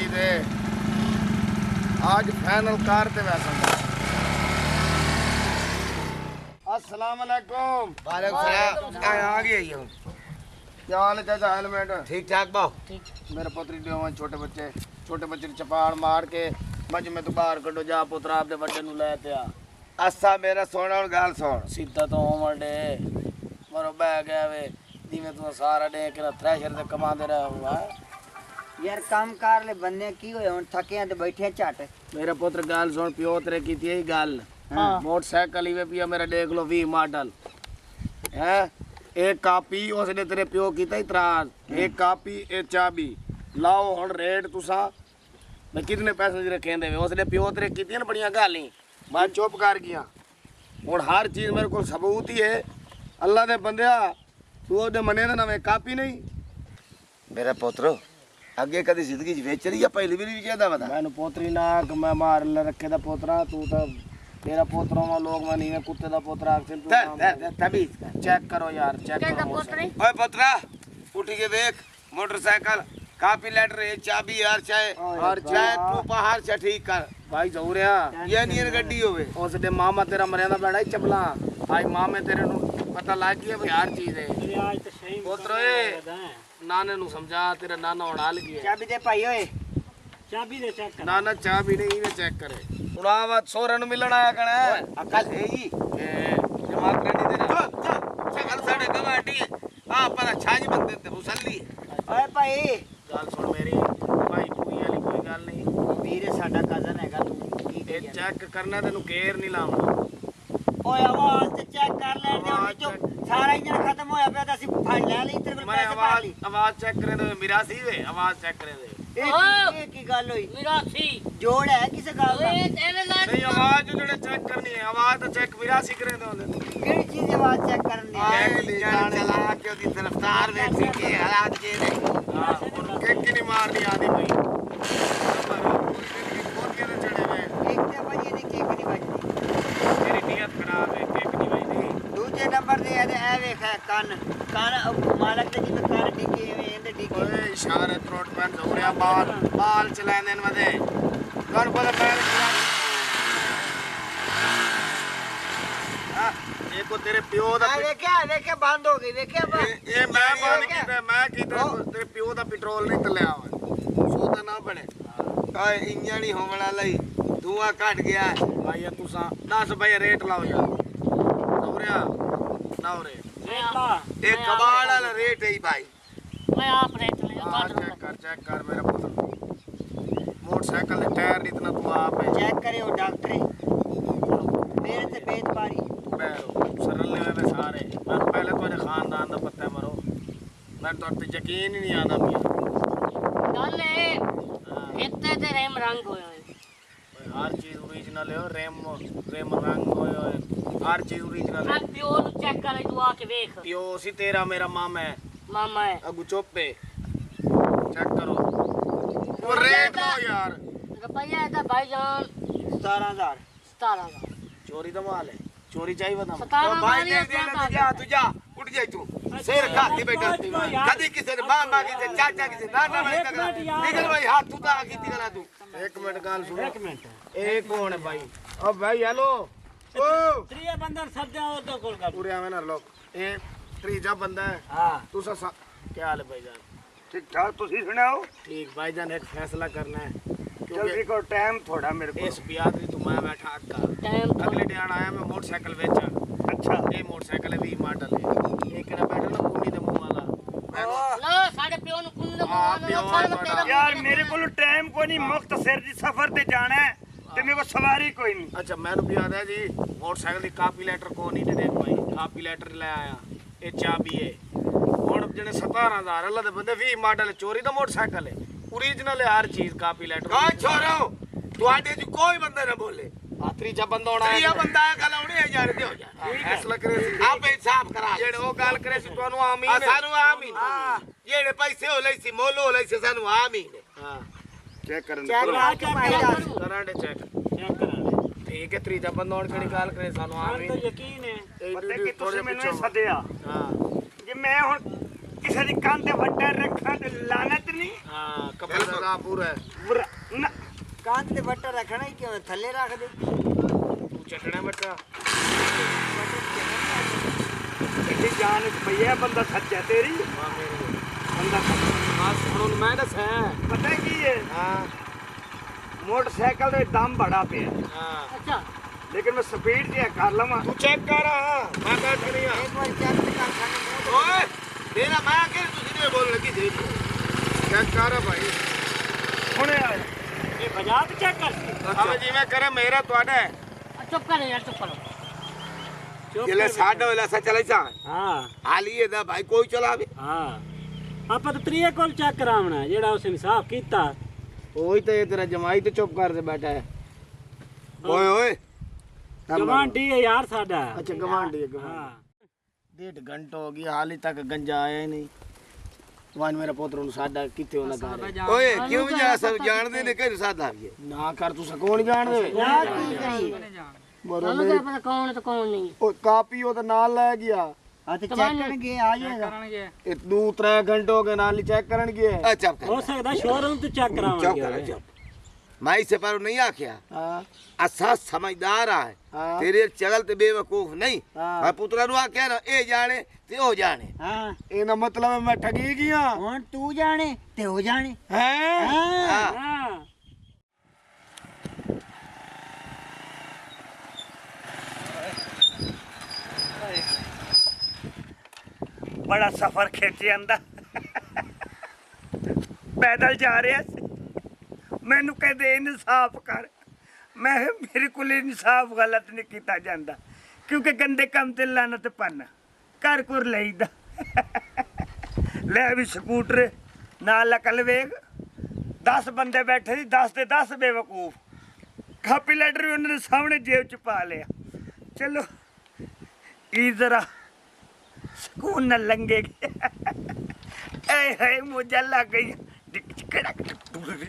जी दे आज final car ते वैसा अस्सलाम वालेकुम। वालेकुम सलाम। आ गया ये क्या हाल है चाचा? हेलमेट ठीक ठाक बाओ। मेरे पुत्री दे छोटे बच्चे चपाड़ मार के मज में तू बाहर कड्डो जा पुत्रा आपदे बड्डे नु ले ते आ। असा मेरा सोना और गाल सोन सीधा तो होमर डे मरो बह गया वे जिवें तू सारा डे के थ्रेशर ते कमांदे रहे हुआ यार काम कार ले बनने की होए हुन थके ते बैठे झट। मेरे पुत्र गाल सुन पियो तेरे कीती है गल मोटरसाइकिल ही पिया मेरा देख लो 20 मॉडल है एक कापी उसने तेरे प्यो कीता इतराज एक कापी एक चाबी लाओ हुन रेट तुसा मैं कितने पैसे रखे दे उसने प्यो तेरे कीती न बड़ियां गाली मैं चुप कर गया हुन हर चीज मेरे को सबूत ही है अल्लाह दे बंदिया तू ओदे मने ना मैं कापी नहीं मेरा पोतरो अगे कदी जिंदगी च वेचरी या पहली भी नहीं ज्यादा बता मैंने पोतरी ना मैं मार रखे दा पोतरा तू तो तेरा पोतरा में लोग मैं नहीं कुत्ते दा पोतरा तभी चेक करो यार चेक करो ओए पोतरा उठ के देख मोटरसाइकिल कापी लेटर ये चाबी यार चाहे तू पहाड़ से ठीक कर भाई जौरिया ये नहीं गड्डी होवे उस दे मामा तेरा मरिया बैठा ही चपला आज मामे तेरे नु पता लग गया भाई हर चीज है आज तो सही पोतरो नाने नु समझा तेरा नाना होना हाल गया चाबी दे भाई ओए चाबी दे चेक कर नाना चाबी नहीं वे चेक करे उड़ावा सोरे नु मिलन आया कने अकल है ही दिमाग नहीं तेरा चल साडे गवाडी आ पता छाज बंदे ते मुसल्ली ओए भाई गल सुन मेरी भाई कोई वाली कोई गल नहीं ਵੀਰੇ ਸਾਡਾ ਕਜ਼ਨ ਹੈਗਾ ਤੂੰ ਕੀ ਇਹ ਚੈੱਕ ਕਰਨਾ ਤੈਨੂੰ ਕੇਅਰ ਨਹੀਂ ਲਾਉਣਾ ਓਏ ਆਵਾਜ਼ ਤੇ ਚੈੱਕ ਕਰ ਲੈਣ ਦੇ ਉਹਨੇ ਚੋਂ ਸਾਰਾ ਇੰਜਨ ਖਤਮ ਹੋਇਆ ਪਿਆ ਤਾਂ ਅਸੀਂ ਫੜ ਲੈ ਲਈ ਤੇਰੇ ਕੋਲ मैं ਪੈਸੇ ਪਾ ਲਈ आवाज चेक करे तो मिरासी वे आवाज चेक करे दे ਇਹ ਕੀ ਗੱਲ ਹੋਈ मिरासी ਜੋੜ ਹੈ ਕਿਸੇ ਗੱਲ ਦਾ नहीं आवाज उन्होंने चेक करनी है आवाज तो चेक मिरासी करे दे ਕਿਹੜੀ ਚੀਜ਼ ਆਵਾਜ਼ ਚੈੱਕ ਕਰਨ ਦੀ जान चला के दी तरफदार बैठी के हालात के ने हां किक नहीं मारनी आदी भाई कौन के चढ़े हुए ਇੱਕ ਤੇ ਭਾਈ ਇਹਦੀ ਕਿੱਕ ਨਹੀਂ ਵੱਜਦੀ मेरी नियत खराब है किक नहीं भाई ਦੂਜੇ ਨੰਬਰ ਤੇ ਇਹ ਵੇਖ ਕੰਨ ਮਾਲਕ ਤੇ ਜਿਵੇਂ ਕੰਨ ਡਿੱਗੇ ਇਹਦੇ ਡਿੱਗੇ ओए इशारे त्रोट पैन जोड़िया बाल चलाने देन वदे कौन पता पैर हां एको तेरे पियो दा ਵੇਖਿਆ ਬੰਦ ਹੋ ਗਈ ਵੇਖਿਆ ये मैं बंद कीता मैं कीता तेरे पियो दा पेट्रोल नहीं तलिया हुआ सोदा ना बने ओए इंजन ही होवण वाला ही धुआं घट गया भाई तुसा 10 भाई रेट लाओ यार जोड़िया ना रे एक कबाड़ वाला रेट है भाई मैं आप रेट ले चेक कर मेरा पुत्र मोटरसाइकिल के टायर इतना तू आप है चेक करे वो डॉक्टर मेरे से बेतबारी सरल में सारे मैं पहले तो खानदान का पता है मरो मैं तो यकीन ही नहीं आना पिया गल इतने ते रेम रंग होए हर चीज ओरिजिनल है रेम रंग होए हर चीज ओरिजिनल है अब प्यो नु चेक करे तू आके देख पियो सी तेरा मेरा मामा है मामा है अगू चुप पे चेक करो वो रेट लो यार रुपया है भाईजान 17000 17000 चोरी तो माल है चोरी चाहिए बता 17 भाई दे तू जा उठ जाई तू शेर खाती बैठा कदी किसे ने मामा किसे चाचा किसे नाना भाई निकल भाई हाथ तू ता की करा तू एक मिनट गाल सुनो एक मिनट एक कौन है भाई अब भाई हेलो ओ त्रिया बंदर सब जाओ तो कॉल कर पूरे आवे ना लोग ए त्रीजा बंदा है हां तू सा क्या हाल है भाईजान ठीक ठाक तुसी सुनाओ ठीक भाईजान एक फैसला करना है जल्दी को टाइम थोड़ा मेरे को इस बियादरी तू मैं बैठा का टाइम अगले दिन आया मैं मोटरसाइकिल बेचन अच्छा ये मोटरसाइकिल है 20 मॉडल है एक ना बैठा ना कुंडी दे मुंह वाला लो साडे प्यो नु कुंड प्यो मानो यार मेरे को टाइम को नहीं मुख्तसर दी सफर ते जाना है ते मेरे को सवारी कोई नहीं अच्छा मैंने भी याद है जी मोटरसाइकिल दी कापी लेटर को नहीं देख भाई कापी लेटर ले आया ये चाबी है हुन जने 17000 अल्लाह दे बंदे 20 मॉडल चोरी दा मोटरसाइकिल है ओरिजिनल है हर चीज कापी लेटर कौन छोरो तुआडे जी कोई बंदा ना बोले त्रीजा बंदा होना त्रिया बंदा है कल होने हजार दे हो जा फैसला करे सी आप हिसाब करा जेड़े ओ गाल करे सी तोनु आमीन सानू आमीन जेड़े पैसे हो लई सी मोलो हो लई सी सानू आमीन हां चेक करन चेक करांडे चेक ठीक है त्रीजा बंदा और केड़ी गाल करे सानू आमीन तो यकीन है पता कि तुसी मेनू सदया हां जे मैं हुन ਕਿਸੇ ਦੀ ਕੰਨ ਤੇ ਵੱਟਾ ਰੱਖਾਂ ਤੇ ਲਾਨਤ ਨਹੀਂ हां कपड़ा दा पूरा है ਬੁਰਾ ਨਾ ਕੰਨ ਤੇ ਵੱਟਾ ਰੱਖਣਾ ਹੀ ਕਿਉਂ ਥੱਲੇ ਰੱਖ ਦੇ तू चटना बच्चा ਇਹ ਜਾਨ ਭਈਆ ਬੰਦਾ ਸੱਚਾ ਤੇਰੀ ਬੰਦਾ हां सुनो मैं दस है ਪਤਾ ਕੀ ਹੈ हां ਮੋਟਰਸਾਈਕਲ ਦੇ ਦਮ ਬੜਾ ਪਿਆ हां अच्छा ਲੇਕਿਨ ਮੈਂ ਸਪੀਡ ਤੇ ਕਰ ਲਵਾਂ तू चेक कर मैं बैठ नहीं हां ਇੱਕ ਵਾਰ ਚੈੱਕ ਕਰ ਖਾਣੇ ਓਏ ਮੇਰਾ ਮੈਂ ਕਿ ਤੁਸੀਂ ਨੇ ਬੋਲ ਲੱਗੀ ਸੀ चेक कर भाई ਹੁਣੇ ਆ ये बाजार पे चेक कर अब जी मैं करे मेरा ਤੁਹਾਡਾ है चुप करो यार चुप करो ਜਿਲੇ ਸਾਡਾ ਵੇਲਾ ਸਾ ਚਲੇ ਜਾ हाँ ਹਾਲੀਏ ਦਾ ਭਾਈ ਕੋਈ ਚਲਾਵੇ हाँ ਆਪਾਂ ਤਾਂ ਤਰੀਏ ਕੋਲ ਚੈੱਕ ਕਰਾਉਣਾ ਜਿਹੜਾ ਉਸ ਇਨਸਾਫ ਕੀਤਾ वही तो ये तेरा जमाई तो चुप कर से बैठा है ਓਏ ਓਏ ਗਵਾਂਢੀ ਹੈ ਯਾਰ ਸਾਡਾ अच्छा गवांडी है ਹਾਂ 1.5 घंटा हो गया हाल तक गंजा आया ही नहीं वान मेरा पोत्र नु साडा किथे होना कर ਓਏ ਕਿਉਂ ਵੀ ਜਾ ਸਭ ਜਾਣਦੇ ਨੇ ਕਿ ਸਾਦਾ ਵੀ ना कर तू सकौन जान दे ਯਾਰ ਕੀ ਕਰੀ ਸਾਨੂੰ ਤਾਂ ਪਤਾ ਕੌਣ ਹੈ ਤੇ ਕੌਣ ਨਹੀਂ ओ कापी ओ तो नाल ले गया ਆ ਤੇ ਚੈੱਕ ਕਰਨਗੇ ਆ ਜਾਏਗਾ ये 2-3 घंटे हो गए नाल ही चेक करन गए ਅੱਛਾ ਹੋ ਸਕਦਾ ਸ਼ੋਰੂਮ ਤੋਂ ਚੈੱਕ ਚੁੱਪ ਕਰ ਕਰਾਵਾਂਗੇ ਚੁੱਪ ਮੈਂ ਇਸੇ ਪਰ ਨਹੀਂ ਆਖਿਆ हां ਅਸਾ ਸਮਝਦਾਰ ਆ ਹਾਂ। ਤੇਰੇ ਚਗਲ ਤੇ ਬੇਵਕੂਫ ਨਹੀਂ ਹਾਂ। ਮੈਂ ਪੁੱਤਰਾ ਨੂੰ ਆਖਿਆ ਨਾ ਇਹ ਜਾਣੇ ਤੇ ਉਹ ਜਾਣੇ ਹਾਂ ए ना मतलब है मैं ठगी गया ਹੁਣ ਤੂੰ ਜਾਣੇ ਤੇ ਹੋ ਜਾਣੇ हैं ਹਾਂ ਹਾਂ ਬੜਾ ਸਫ਼ਰ ਖਿੱਚ ਜਾਂਦਾ ਪੈਦਲ ਜਾ ਰਿਹਾ ਸੀ ਮੈਨੂੰ ਕਹਿੰਦੇ ਇਨਸਾਫ ਕਰ ਮੈਂ ਕਿਹਾ ਮੇਰੇ ਕੋਲ ਇਨਸਾਫ ਗਲਤ ਨਹੀਂ ਕੀਤਾ ਜਾਂਦਾ ਕਿਉਂਕਿ ਗੰਦੇ ਕੰਮ ਤੇ ਲਾਨਤ ਪੰਨ ਕਰ ਕੁਰ ਲਈਦਾ ਲੈ ਵੀ ਸਕੂਟਰ ਨਾਲ ਅਕਲ ਵੇਖ 10 ਬੰਦੇ ਬੈਠੇ ਸੀ 10 ਤੇ 10 ਬੇਵਕੂਫ ਕਾਪੀ ਲੈਟਰ ਵੀ ਉਹਨਾਂ ਦੇ ਸਾਹਮਣੇ ਜੇਬ ਚ ਪਾ ਲਿਆ ਚਲੋ ਇਹ ਜ਼ਰਾ ਸਕੂਨ ਨਾਲ ਲੰਘੇਗੀ ਐ ਹੈ ਮੁਝੇ ਲੱਗ ਗਈ ਡਿਕ ਚਕੜਕ ਟੁੱਟ ਗਈ